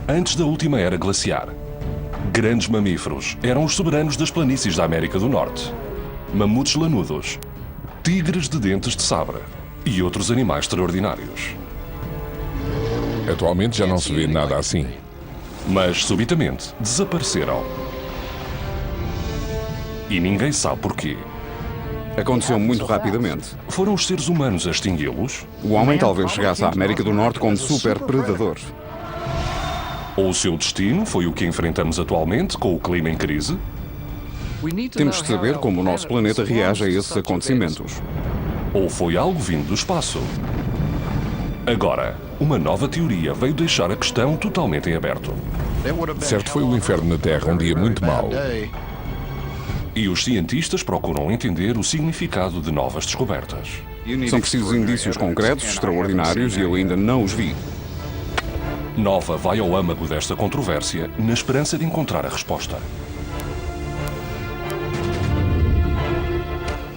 Antes da última era glaciar, grandes mamíferos eram os soberanos das planícies da América do Norte. Mamutes lanudos, tigres de dentes de sabre e outros animais extraordinários. Atualmente já não se vê nada assim. Mas, subitamente, desapareceram. E ninguém sabe porquê. Aconteceu muito rapidamente. Foram os seres humanos a extingui-los? O homem talvez chegasse à América do Norte como super predador. Ou o seu destino foi o que enfrentamos atualmente, com o clima em crise? Temos de saber como o nosso planeta reage a esses acontecimentos. Ou foi algo vindo do espaço? Agora, uma nova teoria veio deixar a questão totalmente em aberto. De certo foi o inferno na Terra, um dia muito mau. E os cientistas procuram entender o significado de novas descobertas. São precisos indícios concretos, extraordinários, e eu ainda não os vi. Nova vai ao âmago desta controvérsia na esperança de encontrar a resposta.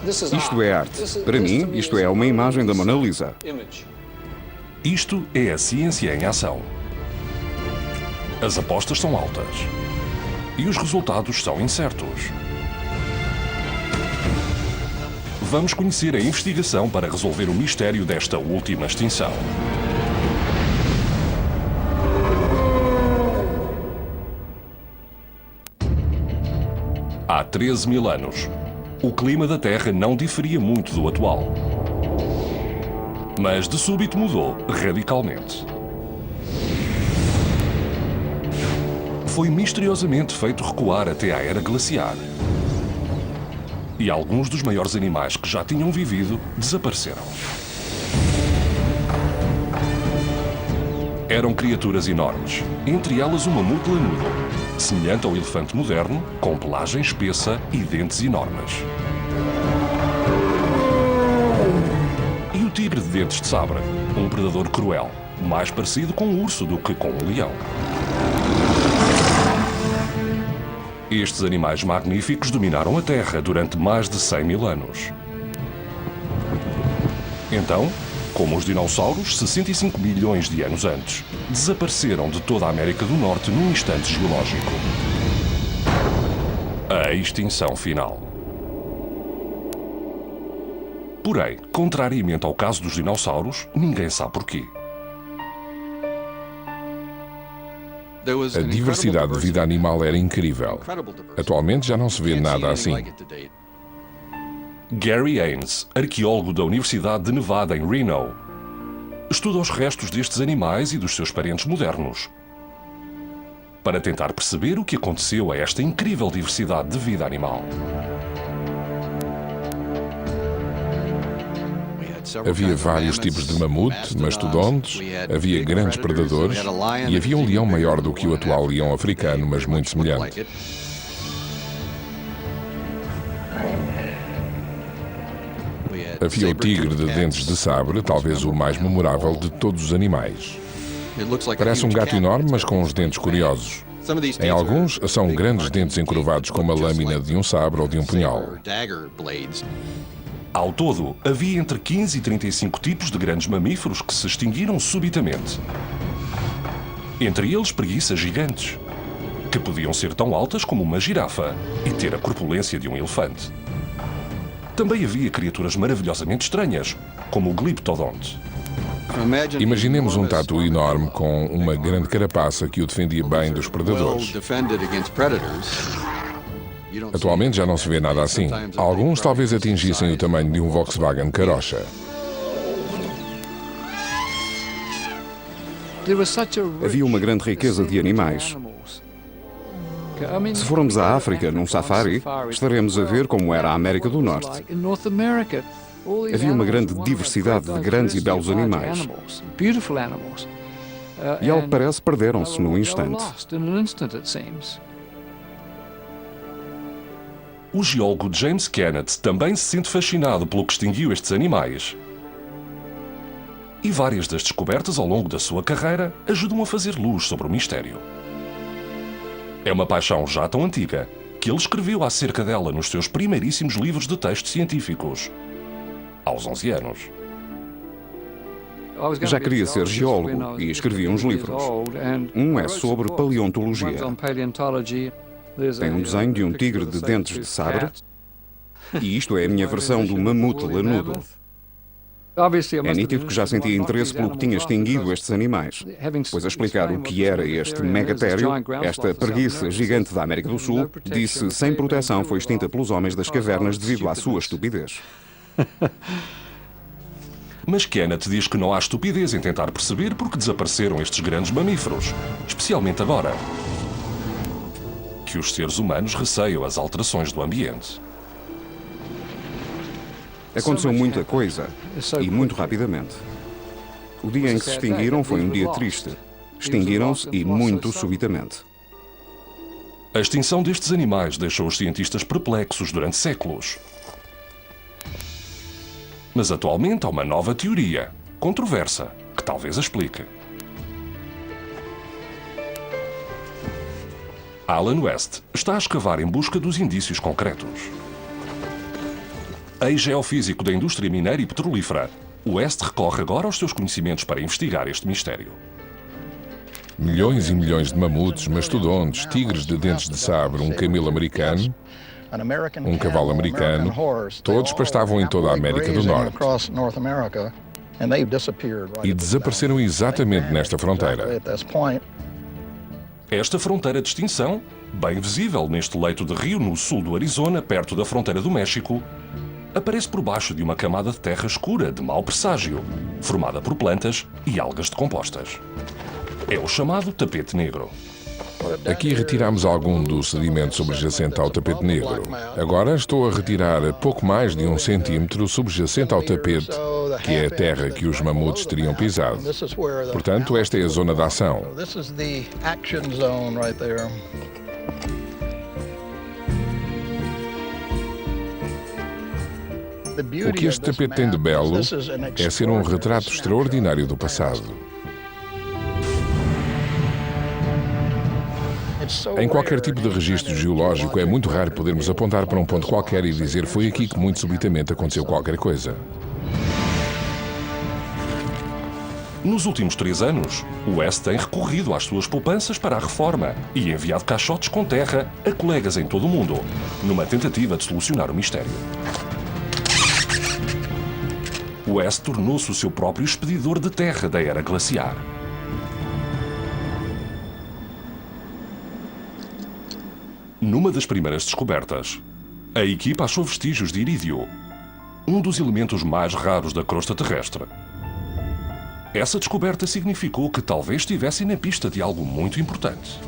Isto é arte. Para mim, isto é uma imagem da Mona Lisa. Isto é a ciência em ação. As apostas são altas. E os resultados são incertos. Vamos conhecer a investigação para resolver o mistério desta última extinção. Há 13 mil anos, o clima da Terra não diferia muito do atual. Mas de súbito mudou radicalmente. Foi misteriosamente feito recuar até à era glaciar. E alguns dos maiores animais que já tinham vivido desapareceram. Eram criaturas enormes, entre elas um mamute lanudo, semelhante ao elefante moderno, com pelagem espessa e dentes enormes. E o tigre de dentes de sabre, um predador cruel, mais parecido com um urso do que com um leão. Estes animais magníficos dominaram a Terra durante mais de 100 mil anos. Então, como os dinossauros, 65 milhões de anos antes, desapareceram de toda a América do Norte num instante geológico. A extinção final. Porém, contrariamente ao caso dos dinossauros, ninguém sabe porquê. A diversidade de vida animal era incrível. Atualmente já não se vê nada assim. Gary Haynes, arqueólogo da Universidade de Nevada, em Reno, estuda os restos destes animais e dos seus parentes modernos, para tentar perceber o que aconteceu a esta incrível diversidade de vida animal. Havia vários tipos de mamute, mastodontes, havia grandes predadores e havia um leão maior do que o atual leão africano, mas muito semelhante. Havia o tigre de dentes de sabre, talvez o mais memorável de todos os animais. Parece um gato enorme, mas com uns dentes curiosos. Em alguns, são grandes dentes encurvados como a lâmina de um sabre ou de um punhal. Ao todo, havia entre 15 e 35 tipos de grandes mamíferos que se extinguiram subitamente. Entre eles, preguiças gigantes, que podiam ser tão altas como uma girafa e ter a corpulência de um elefante. Também havia criaturas maravilhosamente estranhas, como o gliptodonte. Imaginemos um tatu enorme com uma grande carapaça que o defendia bem dos predadores. Atualmente já não se vê nada assim. Alguns talvez atingissem o tamanho de um Volkswagen Karossa. Havia uma grande riqueza de animais. Se formos à África num safari, estaremos a ver como era a América do Norte. Havia uma grande diversidade de grandes e belos animais. E ao que parece, perderam-se num instante. O geólogo James Kennett também se sente fascinado pelo que extinguiu estes animais. E várias das descobertas ao longo da sua carreira ajudam a fazer luz sobre o mistério. É uma paixão já tão antiga que ele escreveu acerca dela nos seus primeiríssimos livros de textos científicos, aos 11 anos. Já queria ser geólogo e escrevi uns livros. Um é sobre paleontologia. Tem um desenho de um tigre de dentes de sabre e isto é a minha versão do mamute lanudo. É nítido que já sentia interesse pelo que tinha extinguido estes animais, pois a explicar o que era este megatério, esta preguiça gigante da América do Sul, disse sem proteção foi extinta pelos homens das cavernas devido à sua estupidez. Mas Kenneth diz que não há estupidez em tentar perceber por que desapareceram estes grandes mamíferos, especialmente agora que os seres humanos receiam as alterações do ambiente. Aconteceu muita coisa, e muito rapidamente. O dia em que se extinguiram foi um dia triste. Extinguiram-se e muito subitamente. A extinção destes animais deixou os cientistas perplexos durante séculos. Mas atualmente há uma nova teoria, controversa, que talvez a explique. Alan West está a escavar em busca dos indícios concretos. Ex-geofísico da indústria mineira e petrolífera, West recorre agora aos seus conhecimentos para investigar este mistério. Milhões e milhões de mamutes, mastodontes, tigres de dentes de sabre, um camelo americano, um cavalo americano, todos pastavam em toda a América do Norte e desapareceram exatamente nesta fronteira. Esta fronteira de extinção, bem visível neste leito de rio no sul do Arizona, perto da fronteira do México, aparece por baixo de uma camada de terra escura de mau presságio, formada por plantas e algas decompostas. É o chamado tapete negro. Aqui retiramos algum do sedimento subjacente ao tapete negro. Agora estou a retirar pouco mais de 1 centímetro subjacente ao tapete, que é a terra que os mamutes teriam pisado. Portanto, esta é a zona de ação. O que este tapete tem de belo é ser um retrato extraordinário do passado. Em qualquer tipo de registro geológico, é muito raro podermos apontar para um ponto qualquer e dizer foi aqui que muito subitamente aconteceu qualquer coisa. Nos últimos 3 anos, o West tem recorrido às suas poupanças para a reforma e enviado caixotes com terra a colegas em todo o mundo, numa tentativa de solucionar o mistério. West tornou-se o seu próprio expedidor de terra da era glaciar. Numa das primeiras descobertas, a equipa achou vestígios de irídio, um dos elementos mais raros da crosta terrestre. Essa descoberta significou que talvez estivessem na pista de algo muito importante.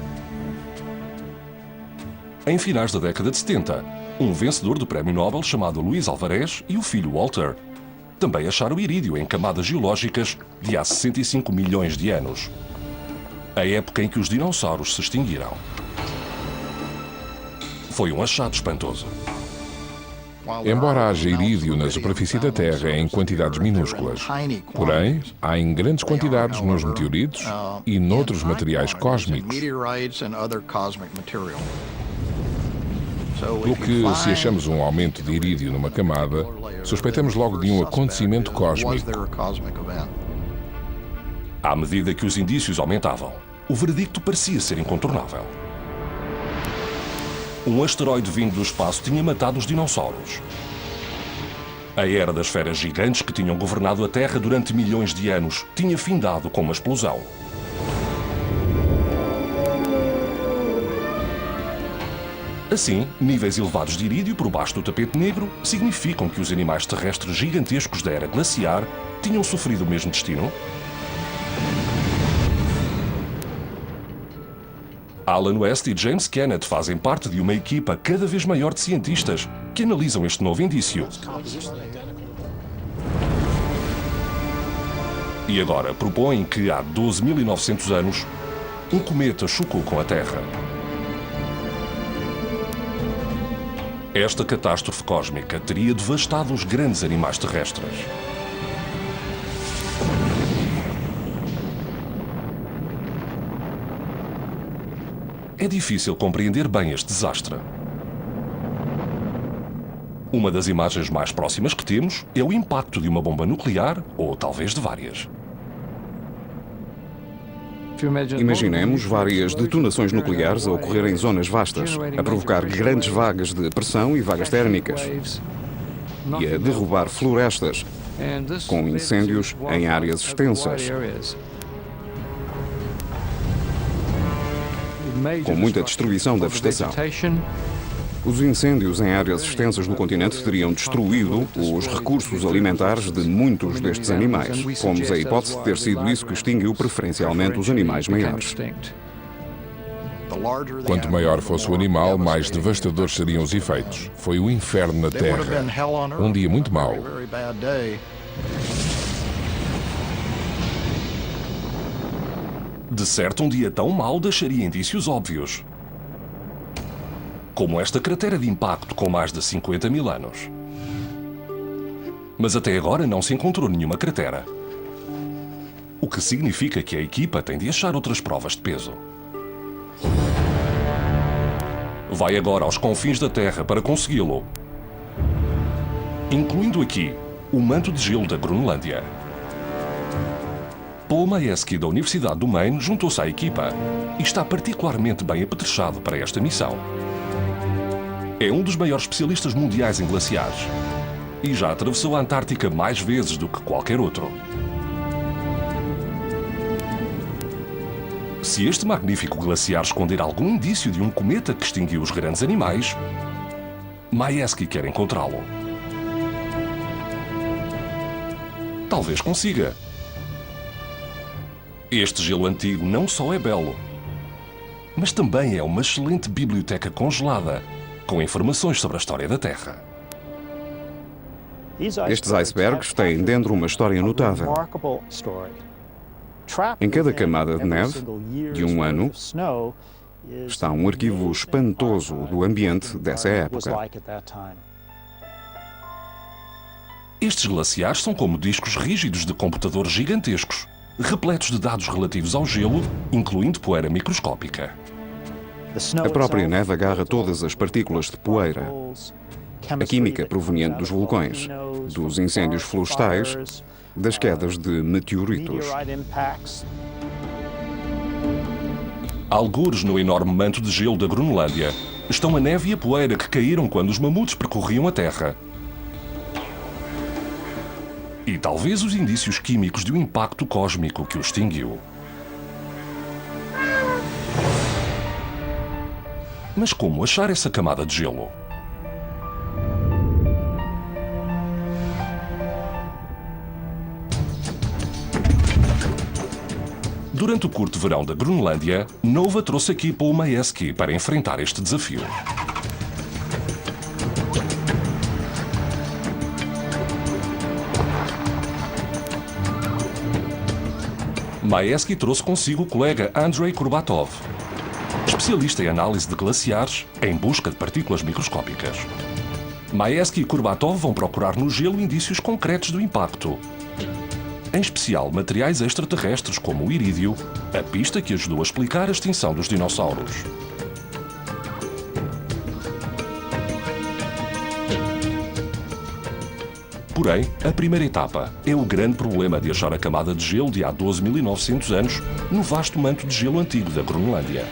Em finais da década de 70, um vencedor do Prémio Nobel chamado Luís Alvarez e o filho Walter também acharam irídio em camadas geológicas de há 65 milhões de anos, a época em que os dinossauros se extinguiram. Foi um achado espantoso. Embora haja irídio na superfície da Terra em quantidades minúsculas, porém, há em grandes quantidades nos meteoritos e noutros materiais cósmicos. Pelo que, se achamos um aumento de irídio numa camada, suspeitamos logo de um acontecimento cósmico. À medida que os indícios aumentavam, o veredicto parecia ser incontornável. Um asteroide vindo do espaço tinha matado os dinossauros. A era das feras gigantes que tinham governado a Terra durante milhões de anos tinha findado com uma explosão. Assim, níveis elevados de irídio por baixo do tapete negro significam que os animais terrestres gigantescos da era glaciar tinham sofrido o mesmo destino? Alan West e James Kenneth fazem parte de uma equipa cada vez maior de cientistas que analisam este novo indício. E agora propõem que há 12.900 anos, um cometa chocou com a Terra. Esta catástrofe cósmica teria devastado os grandes animais terrestres. É difícil compreender bem este desastre. Uma das imagens mais próximas que temos é o impacto de uma bomba nuclear, ou talvez de várias. Imaginemos várias detonações nucleares a ocorrer em zonas vastas, a provocar grandes vagas de pressão e vagas térmicas, e a derrubar florestas, com incêndios em áreas extensas, com muita destruição da vegetação. Os incêndios em áreas extensas no continente teriam destruído os recursos alimentares de muitos destes animais. Pomos a hipótese de ter sido isso que extinguiu preferencialmente os animais maiores. Quanto maior fosse o animal, mais devastadores seriam os efeitos. Foi o inferno na Terra. Um dia muito mau. De certo, um dia tão mau deixaria indícios óbvios, como esta cratera de impacto com mais de 50 mil anos. Mas até agora não se encontrou nenhuma cratera, o que significa que a equipa tem de achar outras provas de peso. Vai agora aos confins da Terra para consegui-lo, incluindo aqui o manto de gelo da Groenlândia. Paul Majeski, da Universidade do Maine, juntou-se à equipa e está particularmente bem apetrechado para esta missão. É um dos maiores especialistas mundiais em glaciares e já atravessou a Antártica mais vezes do que qualquer outro. Se este magnífico glaciar esconder algum indício de um cometa que extinguiu os grandes animais, Majeski quer encontrá-lo. Talvez consiga. Este gelo antigo não só é belo, mas também é uma excelente biblioteca congelada, com informações sobre a história da Terra. Estes icebergs têm dentro uma história notável. Em cada camada de neve de um ano está um arquivo espantoso do ambiente dessa época. Estes glaciares são como discos rígidos de computadores gigantescos, repletos de dados relativos ao gelo, incluindo poeira microscópica. A própria neve agarra todas as partículas de poeira, a química proveniente dos vulcões, dos incêndios florestais, das quedas de meteoritos. Algures no enorme manto de gelo da Groenlândia estão a neve e a poeira que caíram quando os mamutos percorriam a Terra. E talvez os indícios químicos de um impacto cósmico que o extinguiu. Mas como achar essa camada de gelo? Durante o curto verão da Groenlândia, Nova trouxe aqui Paul Majeski para enfrentar este desafio. Majeski trouxe consigo o colega Andrei Kurbatov, especialista em análise de glaciares em busca de partículas microscópicas. Majeski e Kurbatov vão procurar no gelo indícios concretos do impacto, em especial materiais extraterrestres como o irídio, a pista que ajudou a explicar a extinção dos dinossauros. Porém, a primeira etapa é o grande problema de achar a camada de gelo de há 12.900 anos no vasto manto de gelo antigo da Groenlândia.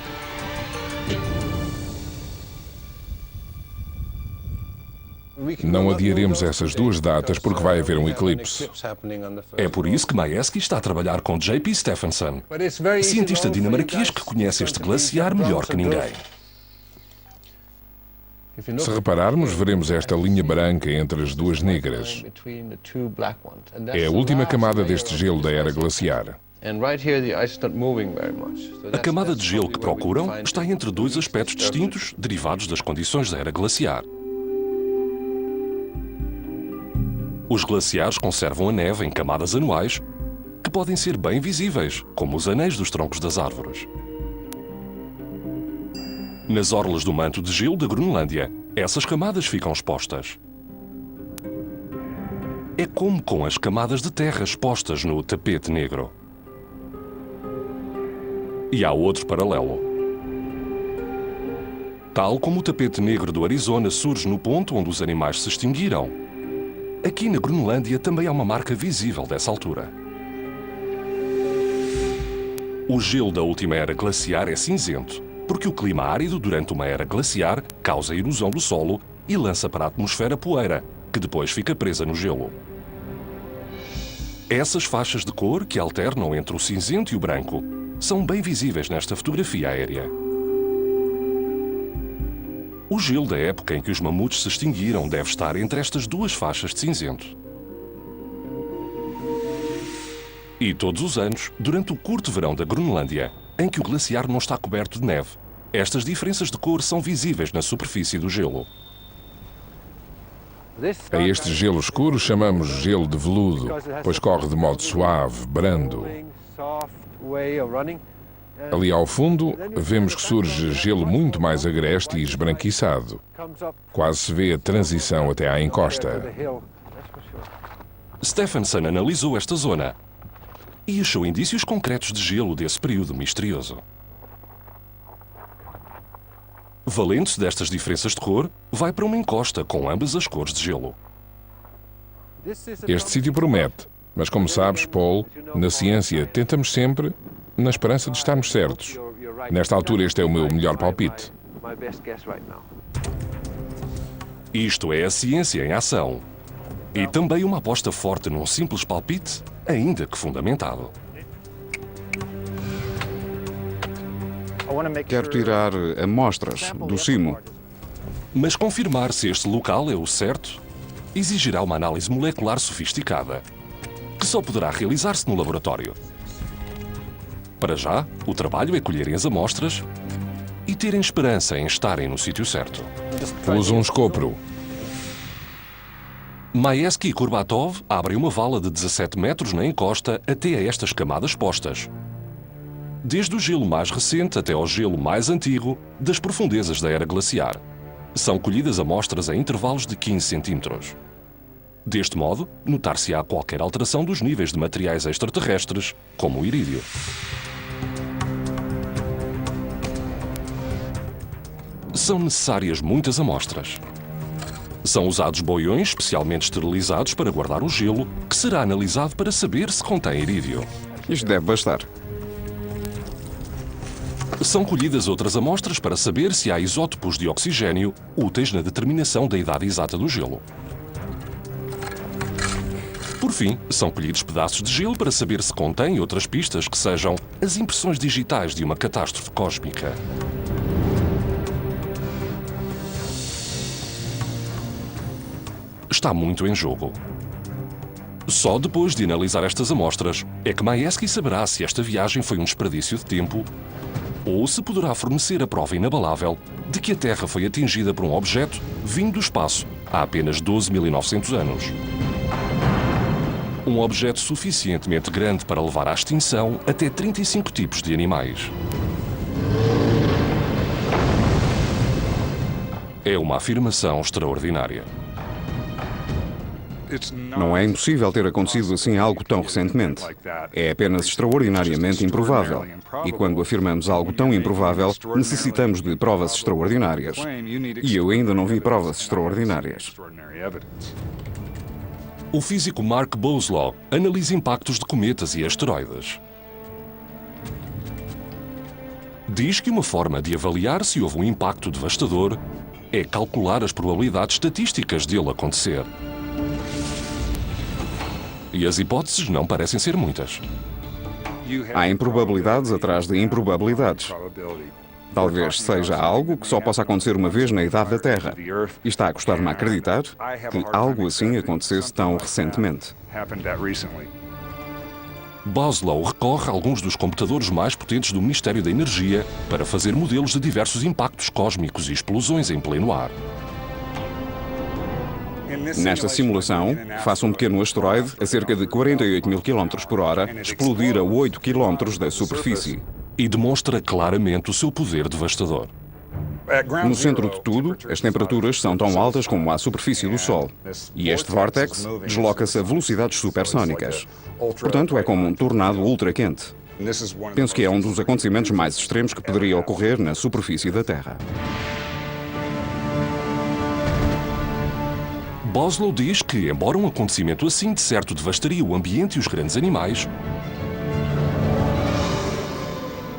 Não adiaremos essas duas datas porque vai haver um eclipse. É por isso que Majeski está a trabalhar com J.P. Stephenson, cientista dinamarquês que conhece este glaciar melhor que ninguém. Se repararmos, veremos esta linha branca entre as duas negras. É a última camada deste gelo da era glaciar. A camada de gelo que procuram está entre dois aspectos distintos derivados das condições da era glaciar. Os glaciares conservam a neve em camadas anuais que podem ser bem visíveis, como os anéis dos troncos das árvores. Nas orlas do manto de gelo da Groenlândia, essas camadas ficam expostas. É como com as camadas de terra expostas no tapete negro. E há outro paralelo. Tal como o tapete negro do Arizona surge no ponto onde os animais se extinguiram, aqui na Groenlândia também há uma marca visível dessa altura. O gelo da última era glaciar é cinzento, porque o clima árido durante uma era glaciar causa erosão do solo e lança para a atmosfera poeira, que depois fica presa no gelo. Essas faixas de cor, que alternam entre o cinzento e o branco, são bem visíveis nesta fotografia aérea. O gelo da época em que os mamutes se extinguiram deve estar entre estas duas faixas de cinzento. E todos os anos, durante o curto verão da Groenlândia, em que o glaciar não está coberto de neve, estas diferenças de cor são visíveis na superfície do gelo. A este gelo escuro chamamos gelo de veludo, pois corre de modo suave, brando. Ali ao fundo, vemos que surge gelo muito mais agreste e esbranquiçado. Quase se vê a transição até à encosta. Stephenson analisou esta zona e achou indícios concretos de gelo desse período misterioso. Valendo-se destas diferenças de cor, vai para uma encosta com ambas as cores de gelo. Este sítio promete, mas como sabes, Paul, na ciência tentamos sempre na esperança de estarmos certos. Nesta altura este é o meu melhor palpite. Isto é a ciência em ação. E também uma aposta forte num simples palpite, ainda que fundamentado. Quero tirar amostras do cimo. Mas confirmar se este local é o certo exigirá uma análise molecular sofisticada, que só poderá realizar-se no laboratório. Para já, o trabalho é colherem as amostras e terem esperança em estarem no sítio certo. Usa um escopro. Maevski e Kurbatov abrem uma vala de 17 metros na encosta até a estas camadas postas. Desde o gelo mais recente até ao gelo mais antigo das profundezas da era glaciar. São colhidas amostras a intervalos de 15 centímetros. Deste modo, notar-se-á qualquer alteração dos níveis de materiais extraterrestres, como o irídio. São necessárias muitas amostras. São usados boiões especialmente esterilizados para guardar o gelo, que será analisado para saber se contém irídio. Isto deve bastar. São colhidas outras amostras para saber se há isótopos de oxigênio úteis na determinação da idade exata do gelo. Por fim, são colhidos pedaços de gelo para saber se contém outras pistas que sejam as impressões digitais de uma catástrofe cósmica. Está muito em jogo. Só depois de analisar estas amostras é que Maevski saberá se esta viagem foi um desperdício de tempo ou se poderá fornecer a prova inabalável de que a Terra foi atingida por um objeto vindo do espaço há apenas 12.900 anos. Um objeto suficientemente grande para levar à extinção até 35 tipos de animais. É uma afirmação extraordinária. Não é impossível ter acontecido assim algo tão recentemente. É apenas extraordinariamente improvável. E quando afirmamos algo tão improvável, necessitamos de provas extraordinárias. E eu ainda não vi provas extraordinárias. O físico Mark Boslow analisa impactos de cometas e asteroides. Diz que uma forma de avaliar se houve um impacto devastador é calcular as probabilidades estatísticas dele acontecer. E as hipóteses não parecem ser muitas. Há improbabilidades atrás de improbabilidades. Talvez seja algo que só possa acontecer uma vez na idade da Terra. E está a custar-me a acreditar que algo assim acontecesse tão recentemente. Boslow recorre a alguns dos computadores mais potentes do Ministério da Energia para fazer modelos de diversos impactos cósmicos e explosões em pleno ar. Nesta simulação, faça um pequeno asteroide a cerca de 48.000 km/h explodir a 8 km da superfície. E demonstra claramente o seu poder devastador. No centro de tudo, as temperaturas são tão altas como à superfície do Sol. E este vórtex desloca-se a velocidades supersónicas. Portanto, é como um tornado ultra quente. Penso que é um dos acontecimentos mais extremos que poderia ocorrer na superfície da Terra. Boslow diz que, embora um acontecimento assim de certo devastaria o ambiente e os grandes animais,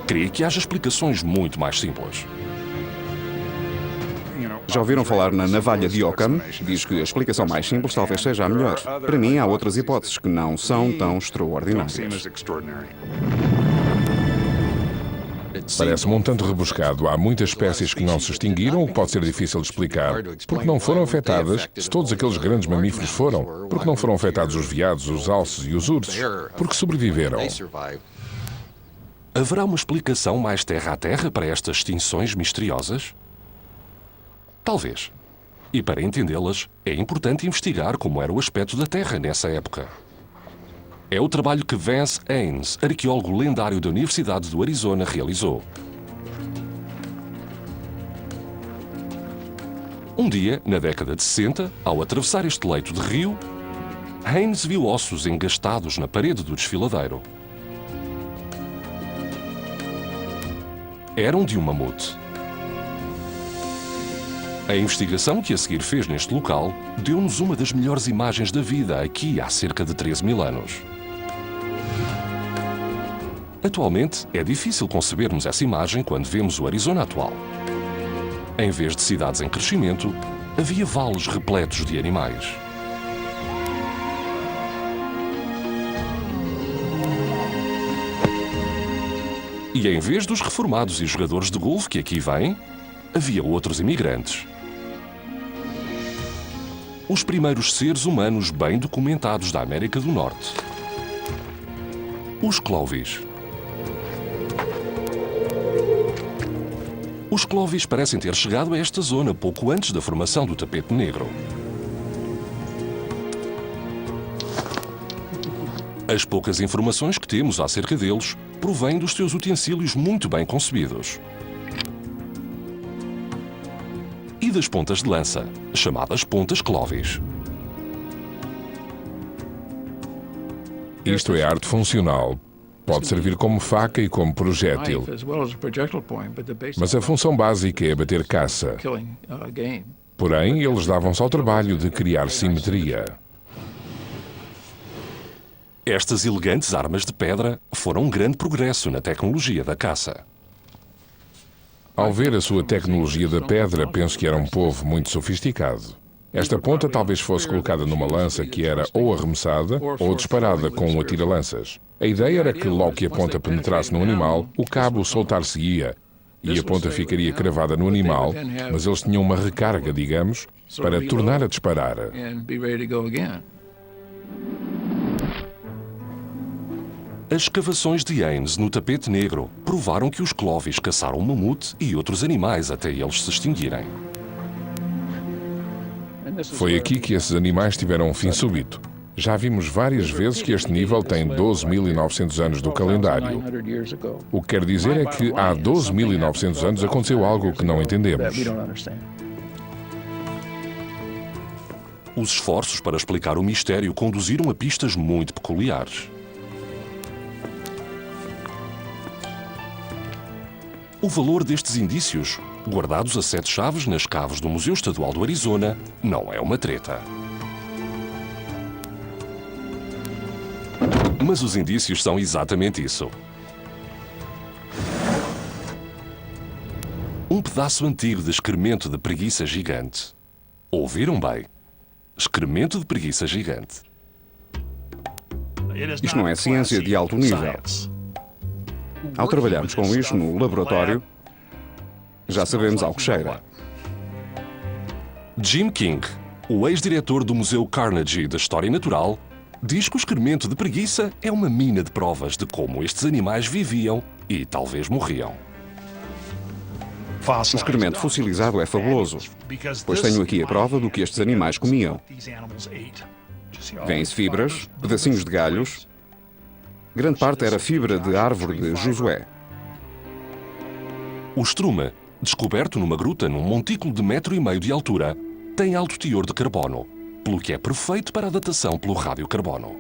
Creio que haja explicações muito mais simples. Já ouviram falar na navalha de Occam? Diz que a explicação mais simples talvez seja a melhor. Para mim, há outras hipóteses que não são tão extraordinárias. Parece-me um tanto rebuscado. Há muitas espécies que não se extinguiram, o que pode ser difícil de explicar. Porque não foram afetadas, se todos aqueles grandes mamíferos foram. Porque não foram afetados os veados, os alces e os ursos. Porque sobreviveram. Haverá uma explicação mais terra a terra para estas extinções misteriosas? Talvez. E para entendê-las, é importante investigar como era o aspecto da Terra nessa época. É o trabalho que Vance Haynes, arqueólogo lendário da Universidade do Arizona, realizou. Um dia, na década de 60, ao atravessar este leito de rio, Haynes viu ossos engastados na parede do desfiladeiro. Eram de um mamute. A investigação que a seguir fez neste local deu-nos uma das melhores imagens da vida aqui há cerca de 13 mil anos. Atualmente, é difícil concebermos essa imagem quando vemos o Arizona atual. Em vez de cidades em crescimento, havia vales repletos de animais. E em vez dos reformados e jogadores de golfe que aqui vêm, havia outros imigrantes. Os primeiros seres humanos bem documentados da América do Norte. Os Clovis. Os Clovis parecem ter chegado a esta zona pouco antes da formação do tapete negro. As poucas informações que temos acerca deles provêm dos seus utensílios muito bem concebidos. E das pontas de lança, chamadas pontas Clovis. Isto é arte funcional. Pode servir como faca e como projétil. Mas a função básica é bater caça. Porém, eles davam-se ao trabalho de criar simetria. Estas elegantes armas de pedra foram um grande progresso na tecnologia da caça. Ao ver a sua tecnologia da pedra, penso que era um povo muito sofisticado. Esta ponta talvez fosse colocada numa lança que era ou arremessada ou disparada com um atira-lanças. A ideia era que logo que a ponta penetrasse no animal, o cabo soltar-se-ia e a ponta ficaria cravada no animal, mas eles tinham uma recarga, digamos, para tornar a disparar. As escavações de Haynes no tapete negro provaram que os Clovis caçaram mamute e outros animais até eles se extinguirem. Foi aqui que esses animais tiveram um fim súbito. Já vimos várias vezes que este nível tem 12.900 anos do calendário. O que quer dizer é que há 12.900 anos aconteceu algo que não entendemos. Os esforços para explicar o mistério conduziram a pistas muito peculiares. O valor destes indícios, guardados a 7 chaves nas caves do Museu Estadual do Arizona, não é uma treta. Mas os indícios são exatamente isso. Um pedaço antigo de excremento de preguiça gigante. Ouviram bem? Excremento de preguiça gigante. Isto não é ciência de alto nível. Ao trabalharmos com isto no laboratório, já sabemos ao que cheira. Jim King, o ex-diretor do Museu Carnegie da História Natural, diz que o excremento de preguiça é uma mina de provas de como estes animais viviam e talvez morriam. O excremento fossilizado é fabuloso, pois tenho aqui a prova do que estes animais comiam. Vêm-se fibras, pedacinhos de galhos. Grande parte era fibra de árvore de Josué. O estrume, descoberto numa gruta num montículo de 1,5 metro de altura, tem alto teor de carbono, pelo que é perfeito para a datação pelo radiocarbono.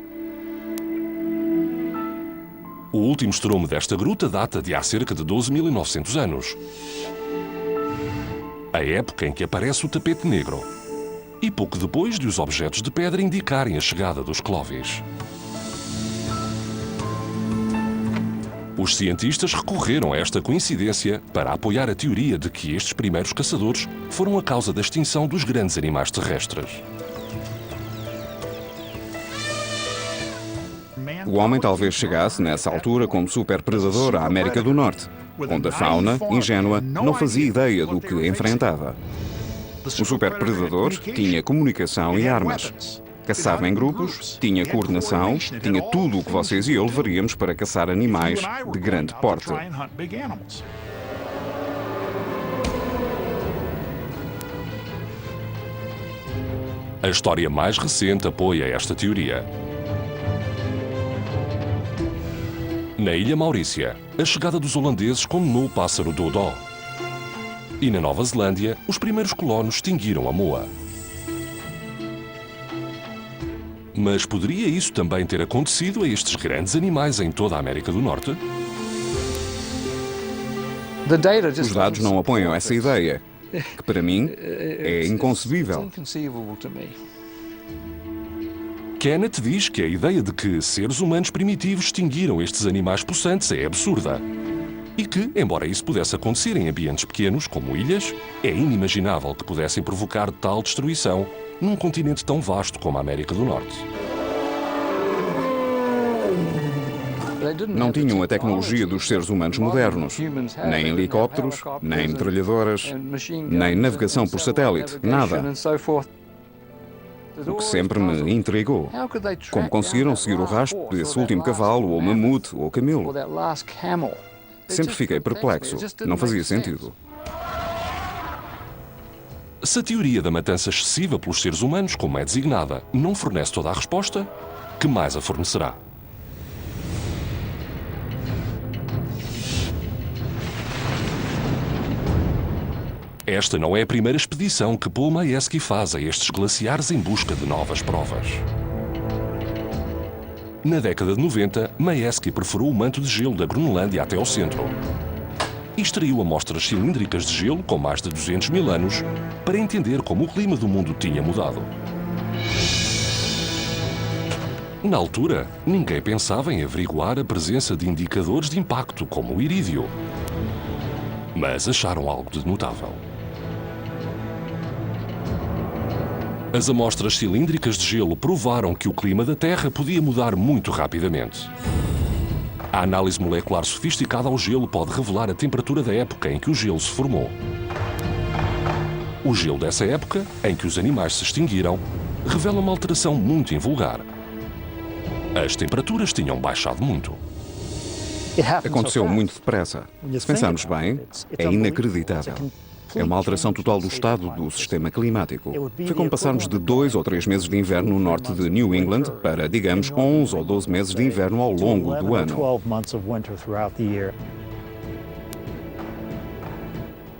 O último estrume desta gruta data de há cerca de 12.900 anos. A época em que aparece o tapete negro. E pouco depois de os objetos de pedra indicarem a chegada dos Clovis. Os cientistas recorreram a esta coincidência para apoiar a teoria de que estes primeiros caçadores foram a causa da extinção dos grandes animais terrestres. O homem talvez chegasse, nessa altura, como superpredador à América do Norte, onde a fauna, ingênua, não fazia ideia do que enfrentava. O superpredador tinha comunicação e armas. Caçava em grupos, tinha coordenação, tinha tudo o que vocês e eu levaríamos para caçar animais de grande porte. A história mais recente apoia esta teoria. Na Ilha Maurícia, a chegada dos holandeses condenou o pássaro dodó. E na Nova Zelândia, os primeiros colonos extinguiram a moa. Mas poderia isso também ter acontecido a estes grandes animais em toda a América do Norte? Os dados não apoiam essa ideia, que para mim é inconcebível. Kenneth diz que a ideia de que seres humanos primitivos extinguiram estes animais possantes é absurda. E que, embora isso pudesse acontecer em ambientes pequenos, como ilhas, é inimaginável que pudessem provocar tal destruição num continente tão vasto como a América do Norte. Não tinham a tecnologia dos seres humanos modernos, nem helicópteros, nem metralhadoras, nem navegação por satélite, nada. O que sempre me intrigou. Como conseguiram seguir o rastro desse último cavalo, ou mamute, ou camelo? Sempre fiquei perplexo. Não fazia sentido. Se a teoria da matança excessiva pelos seres humanos, como é designada, não fornece toda a resposta, que mais a fornecerá? Esta não é a primeira expedição que Paul Majeski faz a estes glaciares em busca de novas provas. Na década de 90, Majeski perfurou o manto de gelo da Groenlândia até ao centro e extraiu amostras cilíndricas de gelo com mais de 200 mil anos para entender como o clima do mundo tinha mudado. Na altura, ninguém pensava em averiguar a presença de indicadores de impacto como o irídio, mas acharam algo de notável. As amostras cilíndricas de gelo provaram que o clima da Terra podia mudar muito rapidamente. A análise molecular sofisticada ao gelo pode revelar a temperatura da época em que o gelo se formou. O gelo dessa época, em que os animais se extinguiram, revela uma alteração muito invulgar. As temperaturas tinham baixado muito. Aconteceu muito depressa. Se pensarmos bem, é inacreditável. É uma alteração total do estado do sistema climático. Foi como passarmos de 2 ou 3 meses de inverno no norte de New England para, digamos, 11 ou 12 meses de inverno ao longo do ano.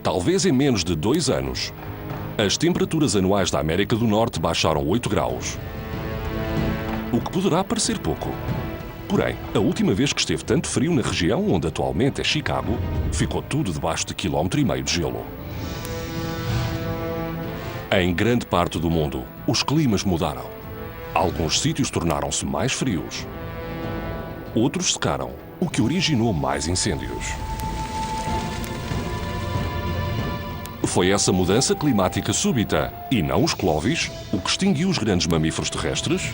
Talvez em menos de 2 anos, as temperaturas anuais da América do Norte baixaram 8 graus. O que poderá parecer pouco. Porém, a última vez que esteve tanto frio na região onde atualmente é Chicago, ficou tudo debaixo de 1,5 km de gelo. Em grande parte do mundo, os climas mudaram. Alguns sítios tornaram-se mais frios. Outros secaram, o que originou mais incêndios. Foi essa mudança climática súbita, e não os clovis, o que extinguiu os grandes mamíferos terrestres?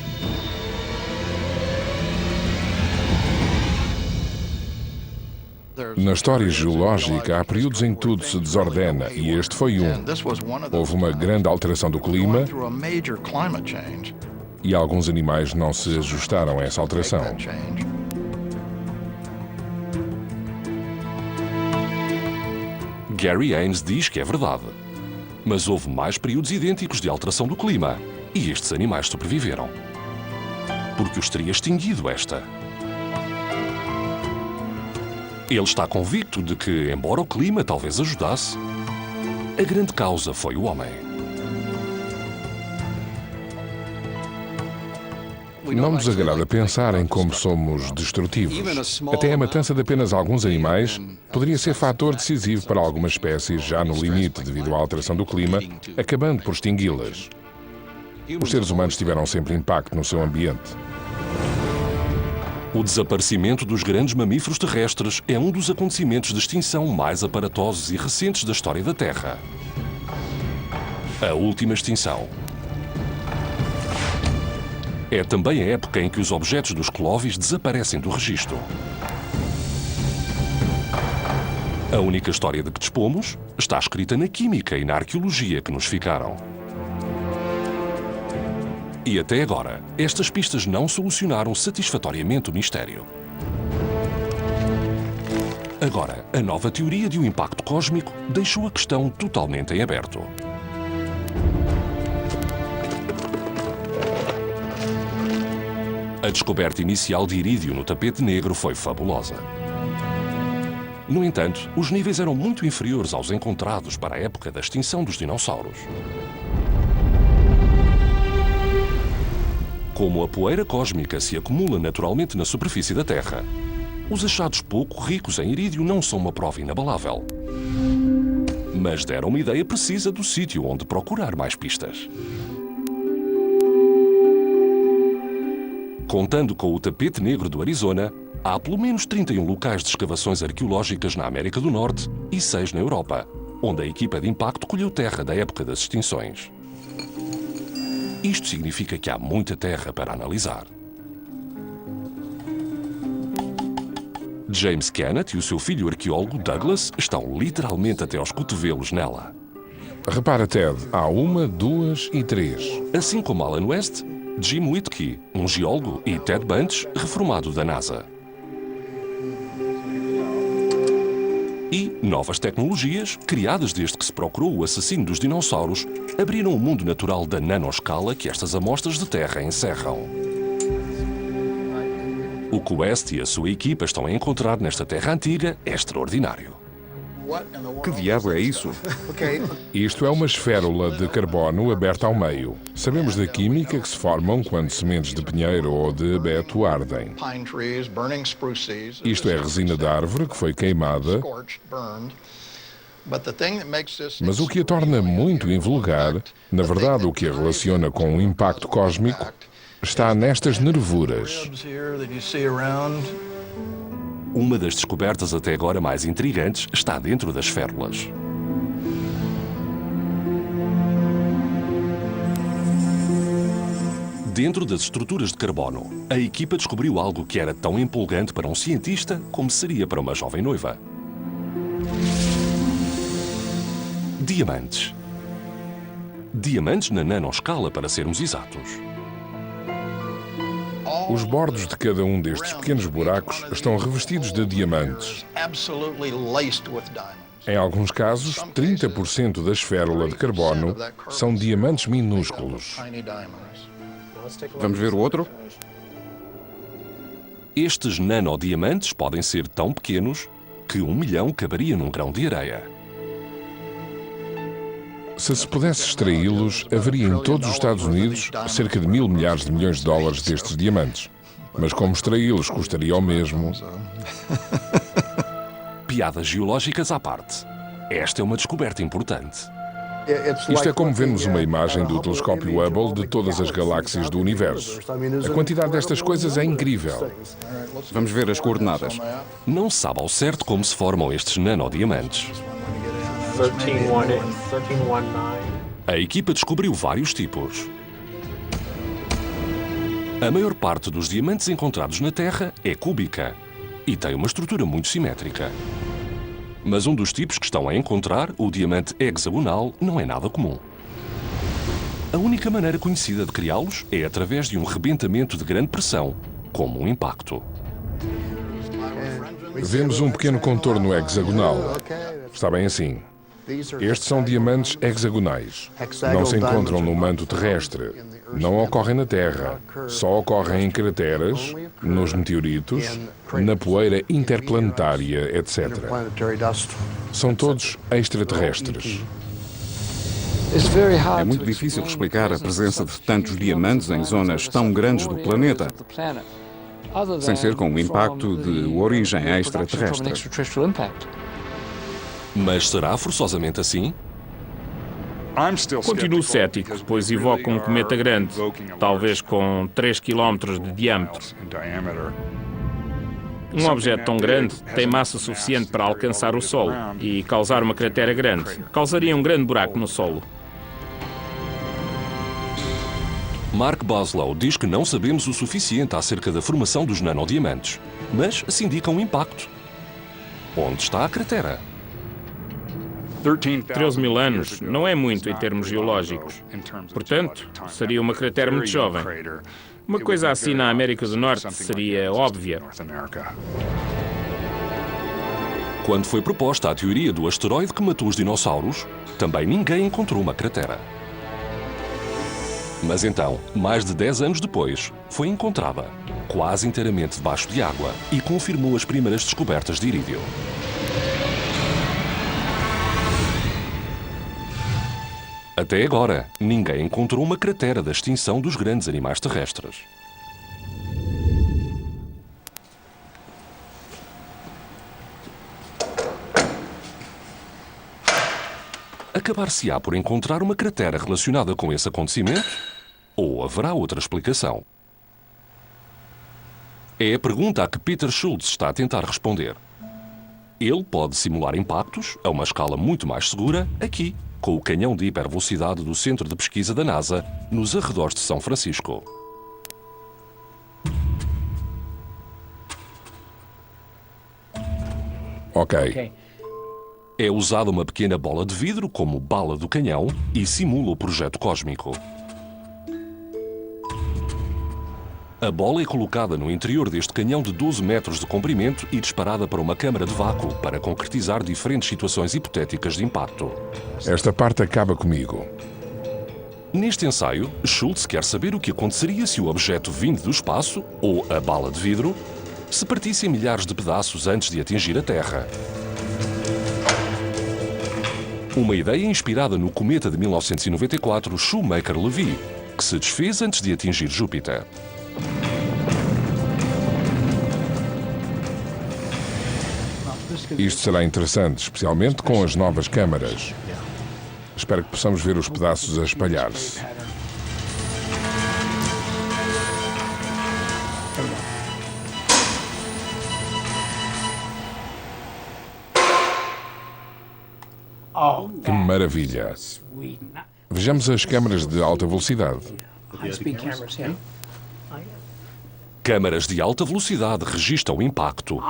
Na história geológica, há períodos em que tudo se desordena, e este foi um. Houve uma grande alteração do clima e alguns animais não se ajustaram a essa alteração. Gary Haines diz que é verdade. Mas houve mais períodos idênticos de alteração do clima, e estes animais sobreviveram. Porque os teria extinguido esta. Ele está convicto de que, embora o clima talvez ajudasse, a grande causa foi o homem. Não nos agrada pensar em como somos destrutivos. Até a matança de apenas alguns animais poderia ser fator decisivo para algumas espécies já no limite devido à alteração do clima, acabando por extingui-las. Os seres humanos tiveram sempre impacto no seu ambiente. O desaparecimento dos grandes mamíferos terrestres é um dos acontecimentos de extinção mais aparatosos e recentes da história da Terra. A última extinção. É também a época em que os objetos dos Clovis desaparecem do registro. A única história de que dispomos está escrita na química e na arqueologia que nos ficaram. E até agora, estas pistas não solucionaram satisfatoriamente o mistério. Agora, a nova teoria de um impacto cósmico deixou a questão totalmente em aberto. A descoberta inicial de irídio no tapete negro foi fabulosa. No entanto, os níveis eram muito inferiores aos encontrados para a época da extinção dos dinossauros. Como a poeira cósmica se acumula naturalmente na superfície da Terra, os achados pouco ricos em irídio não são uma prova inabalável. Mas deram uma ideia precisa do sítio onde procurar mais pistas. Contando com o tapete negro do Arizona, há pelo menos 31 locais de escavações arqueológicas na América do Norte e 6 na Europa, onde a equipa de impacto colheu terra da época das extinções. Isto significa que há muita terra para analisar. James Kennett e o seu filho arqueólogo Douglas estão literalmente até aos cotovelos nela. Repara, Ted, há 1, 2 e 3. Assim como Alan West, Jim Whitkey, um geólogo, e Ted Bunch, reformado da NASA. E novas tecnologias, criadas desde que se procurou o assassino dos dinossauros, abriram o mundo natural da nanoscala que estas amostras de terra encerram. O que West e a sua equipa estão a encontrar nesta terra antiga é extraordinário. Que diabo é isso? Isto é uma esférula de carbono aberta ao meio. Sabemos da química que se formam quando sementes de pinheiro ou de abeto ardem. Isto é resina de árvore que foi queimada, mas o que a torna muito invulgar, na verdade o que a relaciona com um impacto cósmico, está nestas nervuras. Uma das descobertas até agora mais intrigantes está dentro das férulas. Dentro das estruturas de carbono, a equipa descobriu algo que era tão empolgante para um cientista como seria para uma jovem noiva. Diamantes. Diamantes na nanoscala, para sermos exatos. Os bordos de cada um destes pequenos buracos estão revestidos de diamantes. Em alguns casos, 30% da esférula de carbono são diamantes minúsculos. Vamos ver o outro? Estes nanodiamantes podem ser tão pequenos que 1 milhão caberia num grão de areia. Se pudesse extraí-los, haveria em todos os Estados Unidos cerca de 1.000 milhares de milhões de dólares destes diamantes. Mas como extraí-los custaria o mesmo... Piadas geológicas à parte. Esta é uma descoberta importante. Isto é como vermos uma imagem do telescópio Hubble de todas as galáxias do universo. A quantidade destas coisas é incrível. Vamos ver as coordenadas. Não se sabe ao certo como se formam estes nanodiamantes. 1319. A equipa descobriu vários tipos. A maior parte dos diamantes encontrados na Terra é cúbica e tem uma estrutura muito simétrica. Mas um dos tipos que estão a encontrar, o diamante hexagonal, não é nada comum. A única maneira conhecida de criá-los é através de um rebentamento de grande pressão, como um impacto. Vemos um pequeno contorno hexagonal. Está bem assim. Estes são diamantes hexagonais. Não se encontram no manto terrestre. Não ocorrem na Terra. Só ocorrem em crateras, nos meteoritos, na poeira interplanetária, etc. São todos extraterrestres. É muito difícil explicar a presença de tantos diamantes em zonas tão grandes do planeta, sem ser com o impacto de origem extraterrestre. Mas será forçosamente assim? Continuo cético, pois evoca um cometa grande, talvez com 3 km de diâmetro. Um objeto tão grande tem massa suficiente para alcançar o solo e causar uma cratera grande. Causaria um grande buraco no solo. Mark Boslow diz que não sabemos o suficiente acerca da formação dos nanodiamantes, mas se indica um impacto. Onde está a cratera? 13 mil anos não é muito em termos geológicos. Portanto, seria uma cratera muito jovem. Uma coisa assim na América do Norte seria óbvia. Quando foi proposta a teoria do asteroide que matou os dinossauros, também ninguém encontrou uma cratera. Mas então, mais de 10 anos depois, foi encontrada, quase inteiramente debaixo de água, e confirmou as primeiras descobertas de irídio. Até agora, ninguém encontrou uma cratera da extinção dos grandes animais terrestres. Acabar-se-á por encontrar uma cratera relacionada com esse acontecimento? Ou haverá outra explicação? É a pergunta a que Peter Schultz está a tentar responder. Ele pode simular impactos, a uma escala muito mais segura, aqui, com o canhão de hipervelocidade do Centro de Pesquisa da NASA, nos arredores de São Francisco. Ok. É usada uma pequena bola de vidro como bala do canhão e simula o projeto cósmico. A bola é colocada no interior deste canhão de 12 metros de comprimento e disparada para uma câmara de vácuo para concretizar diferentes situações hipotéticas de impacto. Esta parte acaba comigo. Neste ensaio, Schultz quer saber o que aconteceria se o objeto vindo do espaço, ou a bala de vidro, se partisse em milhares de pedaços antes de atingir a Terra. Uma ideia inspirada no cometa de 1994 Shoemaker-Levy, que se desfez antes de atingir Júpiter. Isto será interessante, especialmente com as novas câmaras. Espero que possamos ver os pedaços a espalhar-se. Que maravilha! Vejamos as câmaras de alta velocidade. Câmaras de alta velocidade registram o impacto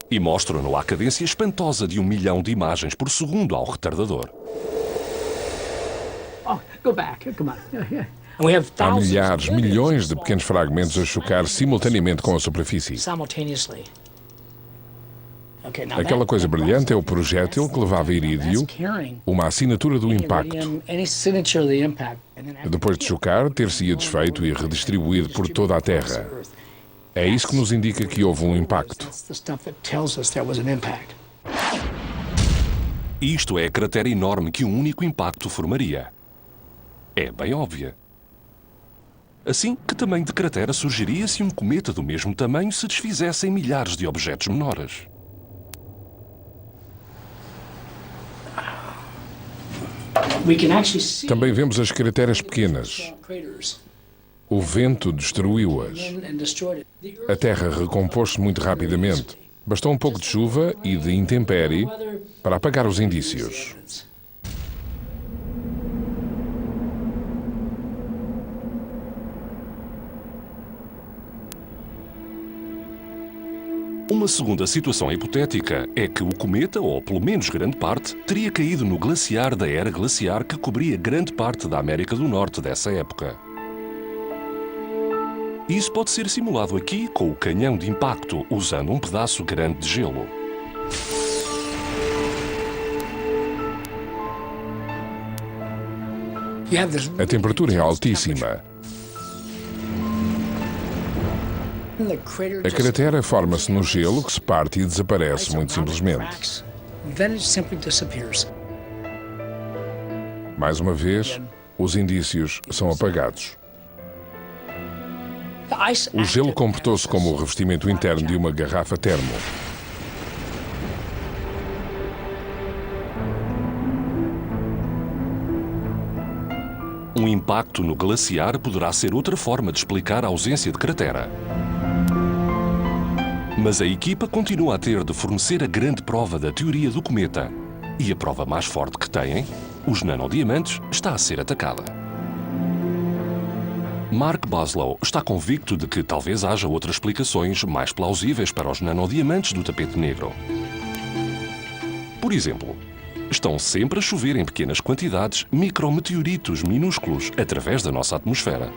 e mostram-no à cadência espantosa de 1 milhão de imagens por segundo ao retardador. Há milhares, milhões de pequenos fragmentos a chocar simultaneamente com a superfície. Aquela coisa brilhante é o projétil que levava irídio, uma assinatura do impacto. Depois de chocar, ter-se-ia desfeito e redistribuído por toda a Terra. É isso que nos indica que houve um impacto. Isto é a cratera enorme que um único impacto formaria. É bem óbvia. Assim, que tamanho de cratera surgiria se um cometa do mesmo tamanho se desfizesse em milhares de objetos menores? Também vemos as crateras pequenas. O vento destruiu-as. A Terra recompôs-se muito rapidamente. Bastou um pouco de chuva e de intempérie para apagar os indícios. Uma segunda situação hipotética é que o cometa, ou pelo menos grande parte, teria caído no glaciar da era glaciar que cobria grande parte da América do Norte dessa época. Isso pode ser simulado aqui com o canhão de impacto, usando um pedaço grande de gelo. A temperatura é altíssima. A cratera forma-se no gelo que se parte e desaparece muito simplesmente. Mais uma vez, os indícios são apagados. O gelo comportou-se como o revestimento interno de uma garrafa termo. Um impacto no glaciar poderá ser outra forma de explicar a ausência de cratera. Mas a equipa continua a ter de fornecer a grande prova da teoria do cometa. E a prova mais forte que têm, os nanodiamantes, está a ser atacada. Mark Boslow está convicto de que talvez haja outras explicações mais plausíveis para os nanodiamantes do tapete negro. Por exemplo, estão sempre a chover em pequenas quantidades micrometeoritos minúsculos através da nossa atmosfera.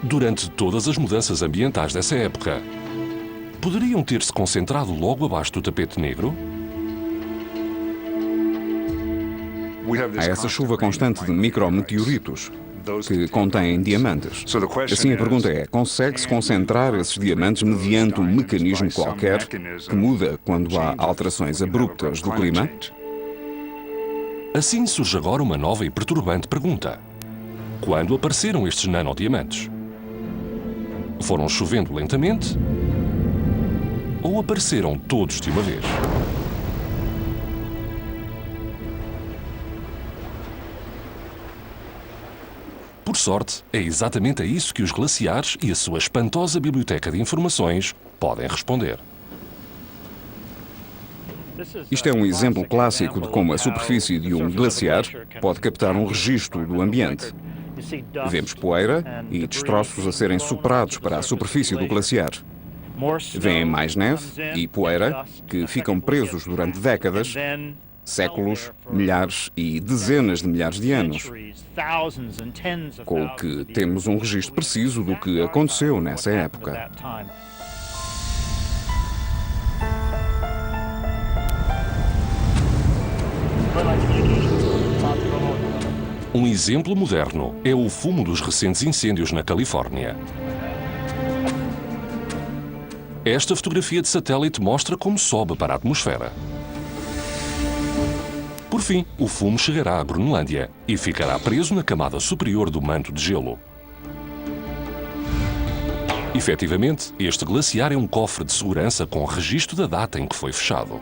Durante todas as mudanças ambientais dessa época, poderiam ter-se concentrado logo abaixo do tapete negro? Há essa chuva constante de micrometeoritos que contêm diamantes. Assim, a pergunta é: consegue-se concentrar esses diamantes mediante um mecanismo qualquer que muda quando há alterações abruptas do clima? Assim surge agora uma nova e perturbante pergunta. Quando apareceram estes nanodiamantes? Foram chovendo lentamente? Ou apareceram todos de uma vez? Por sorte, é exatamente a isso que os glaciares e a sua espantosa biblioteca de informações podem responder. Isto é um exemplo clássico de como a superfície de um glaciar pode captar um registro do ambiente. Vemos poeira e destroços a serem superados para a superfície do glaciar. Vêm mais neve e poeira que ficam presos durante décadas, séculos, milhares e dezenas de milhares de anos, com o que temos um registro preciso do que aconteceu nessa época. Um exemplo moderno é o fumo dos recentes incêndios na Califórnia. Esta fotografia de satélite mostra como sobe para a atmosfera. Por fim, o fumo chegará à Groenlândia e ficará preso na camada superior do manto de gelo. Efetivamente, este glaciar é um cofre de segurança com registro da data em que foi fechado.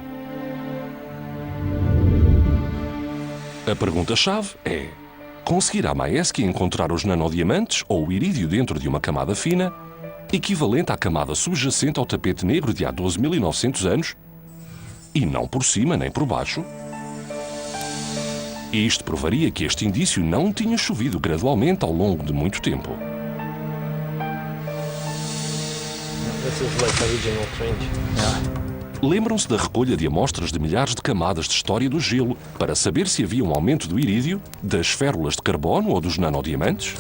A pergunta-chave é: conseguirá Maersk encontrar os nanodiamantes ou o irídio dentro de uma camada fina, equivalente à camada subjacente ao tapete negro de há 12.900 anos, e não por cima nem por baixo? Isto provaria que este indício não tinha chovido gradualmente ao longo de muito tempo. Lembram-se da recolha de amostras de milhares de camadas de história do gelo para saber se havia um aumento do irídio, das férulas de carbono ou dos nanodiamantes?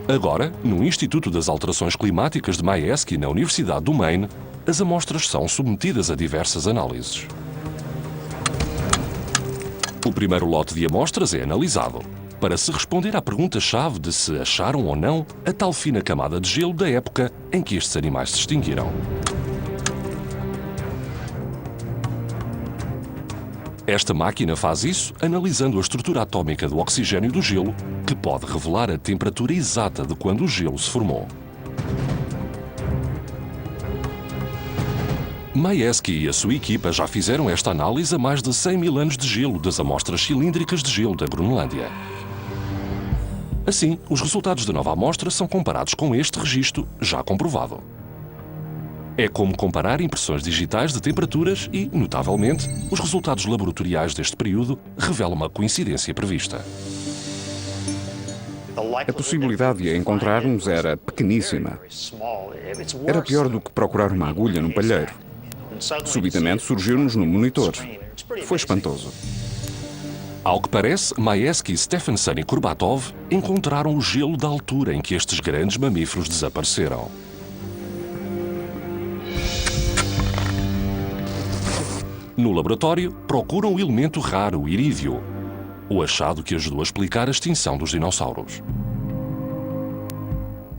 Agora, no Instituto das Alterações Climáticas de Maersk e na Universidade do Maine, as amostras são submetidas a diversas análises. O primeiro lote de amostras é analisado, para se responder à pergunta-chave de se acharam ou não a tal fina camada de gelo da época em que estes animais se extinguiram. Esta máquina faz isso analisando a estrutura atómica do oxigênio do gelo, que pode revelar a temperatura exata de quando o gelo se formou. Maersk e a sua equipa já fizeram esta análise a mais de 100.000 anos de gelo das amostras cilíndricas de gelo da Groenlândia. Assim, os resultados da nova amostra são comparados com este registro já comprovado. É como comparar impressões digitais de temperaturas e, notavelmente, os resultados laboratoriais deste período revelam uma coincidência prevista. A possibilidade de a encontrarmos era pequeníssima. Era pior do que procurar uma agulha num palheiro. Subitamente surgiu-nos no monitor. Foi espantoso. Ao que parece, Maersk, Stephenson e Kurbatov encontraram o gelo da altura em que estes grandes mamíferos desapareceram. No laboratório, procuram o elemento raro, o irídio, o achado que ajudou a explicar a extinção dos dinossauros.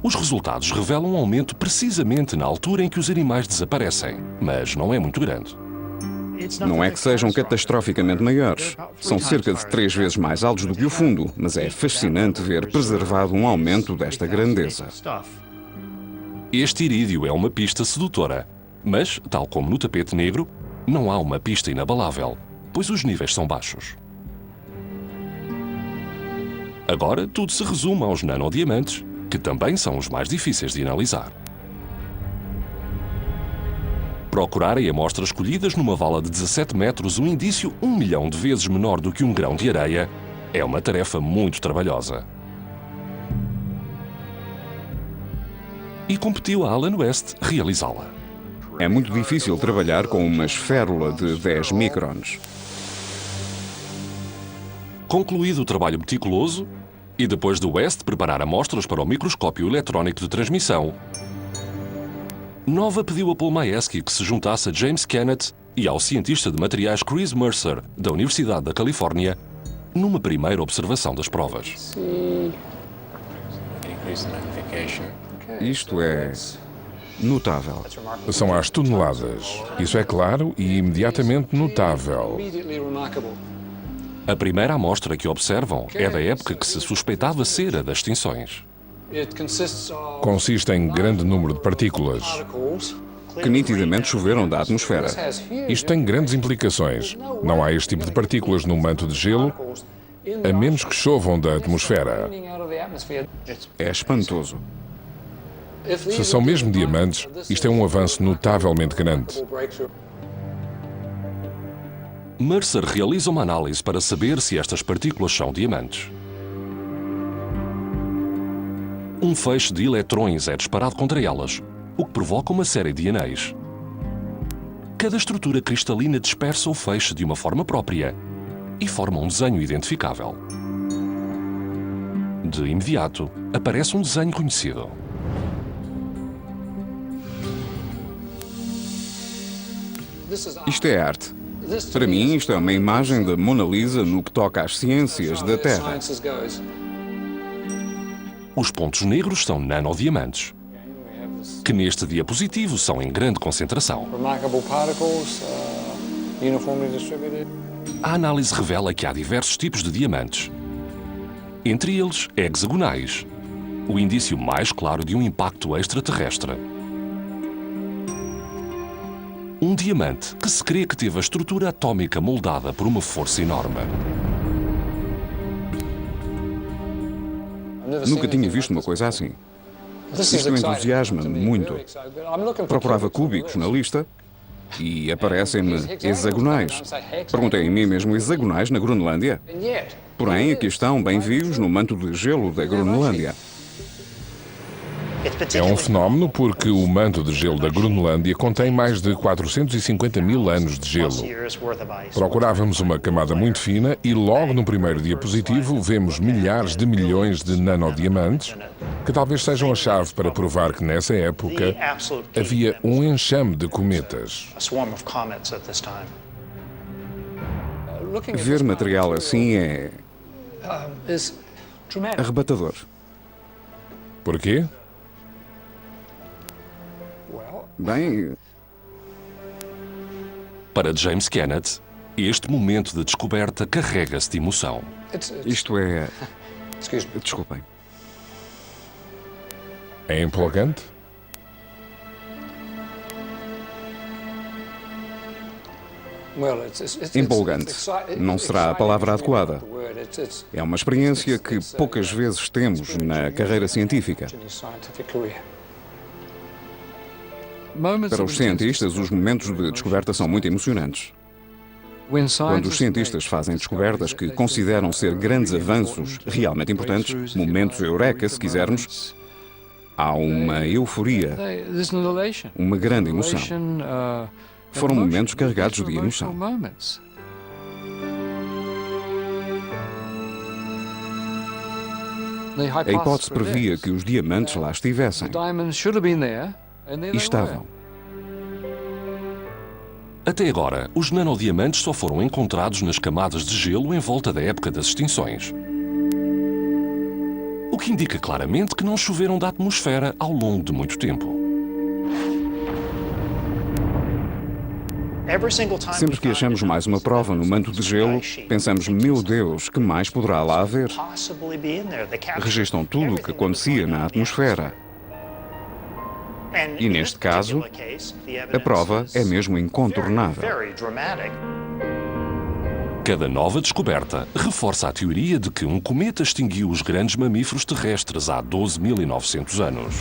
Os resultados revelam um aumento precisamente na altura em que os animais desaparecem, mas não é muito grande. Não é que sejam catastroficamente maiores. São cerca de 3 vezes mais altos do que o fundo, mas é fascinante ver preservado um aumento desta grandeza. Este irídio é uma pista sedutora, mas, tal como no tapete negro, não há uma pista inabalável, pois os níveis são baixos. Agora tudo se resume aos nanodiamantes, que também são os mais difíceis de analisar. Procurarem amostras escolhidas numa vala de 17 metros um indício 1 milhão de vezes menor do que um grão de areia é uma tarefa muito trabalhosa. E competiu a Alan West realizá-la. É muito difícil trabalhar com uma esférula de 10 microns. Concluído o trabalho meticuloso, e depois de West preparar amostras para o microscópio eletrónico de transmissão, Nova pediu a Paul Majeski que se juntasse a James Kennett e ao cientista de materiais Chris Mercer, da Universidade da Califórnia, numa primeira observação das provas. Isto é notável. São às toneladas. Isso é claro e imediatamente notável. A primeira amostra que observam é da época que se suspeitava ser a das extinções. Consiste em grande número de partículas. Que nitidamente choveram da atmosfera. Isto tem grandes implicações. Não há este tipo de partículas no manto de gelo, a menos que chovam da atmosfera. É espantoso. Se são mesmo diamantes, isto é um avanço notavelmente grande. Mercer realiza uma análise para saber se estas partículas são diamantes. Um feixe de eletrões é disparado contra elas, o que provoca uma série de anéis. Cada estrutura cristalina dispersa o feixe de uma forma própria e forma um desenho identificável. De imediato, aparece um desenho conhecido. Isto é arte. Para mim, isto é uma imagem da Mona Lisa no que toca às ciências da Terra. Os pontos negros são nanodiamantes, que neste diapositivo são em grande concentração. A análise revela que há diversos tipos de diamantes. Entre eles, hexagonais, o indício mais claro de um impacto extraterrestre. Um diamante que se crê que teve a estrutura atômica moldada por uma força enorme. Nunca tinha visto uma coisa assim. Isto entusiasma-me muito. Procurava cúbicos na lista e aparecem-me hexagonais. Perguntei a mim mesmo, hexagonais na Groenlândia? Porém, aqui estão, bem vivos, no manto de gelo da Groenlândia. É um fenómeno porque o manto de gelo da Groenlândia contém mais de 450 mil anos de gelo. Procurávamos uma camada muito fina e logo no primeiro diapositivo vemos milhares de milhões de nanodiamantes, que talvez sejam a chave para provar que nessa época havia um enxame de cometas. Ver material assim é arrebatador. Porquê? Bem, para James Kennett, este momento de descoberta carrega-se de emoção. isto é... Desculpem. É empolgante? Empolgante. Não será a palavra adequada. É uma experiência que poucas vezes temos na carreira científica. Para os cientistas, os momentos de descoberta são muito emocionantes. Quando os cientistas fazem descobertas que consideram ser grandes avanços realmente importantes, momentos eureka, se quisermos, há uma euforia, uma grande emoção. Foram momentos carregados de emoção. A hipótese previa que os diamantes lá estivessem. E estavam. Até agora, os nanodiamantes só foram encontrados nas camadas de gelo em volta da época das extinções. O que indica claramente que não choveram da atmosfera ao longo de muito tempo. Sempre que achamos mais uma prova no manto de gelo, pensamos, meu Deus, que mais poderá lá haver? Registram tudo o que acontecia na atmosfera. E neste caso, a prova é mesmo incontornável. Cada nova descoberta reforça a teoria de que um cometa extinguiu os grandes mamíferos terrestres há 12.900 anos.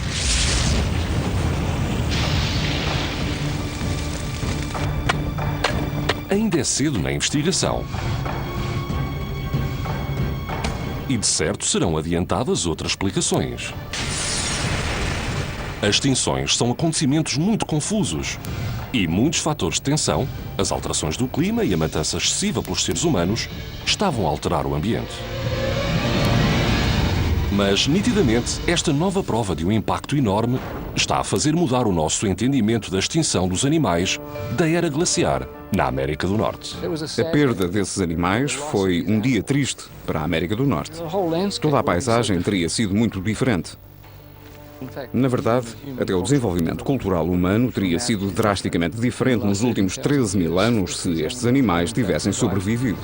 Ainda é cedo na investigação. E de certo serão adiantadas outras explicações. As extinções são acontecimentos muito confusos e muitos fatores de tensão, as alterações do clima e a matança excessiva pelos seres humanos, estavam a alterar o ambiente. Mas, nitidamente, esta nova prova de um impacto enorme está a fazer mudar o nosso entendimento da extinção dos animais da era glaciar na América do Norte. A perda desses animais foi um dia triste para a América do Norte. Toda a paisagem teria sido muito diferente. Na verdade, até o desenvolvimento cultural humano teria sido drasticamente diferente nos últimos 13.000 anos se estes animais tivessem sobrevivido.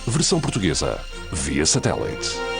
Versão portuguesa, via satélite.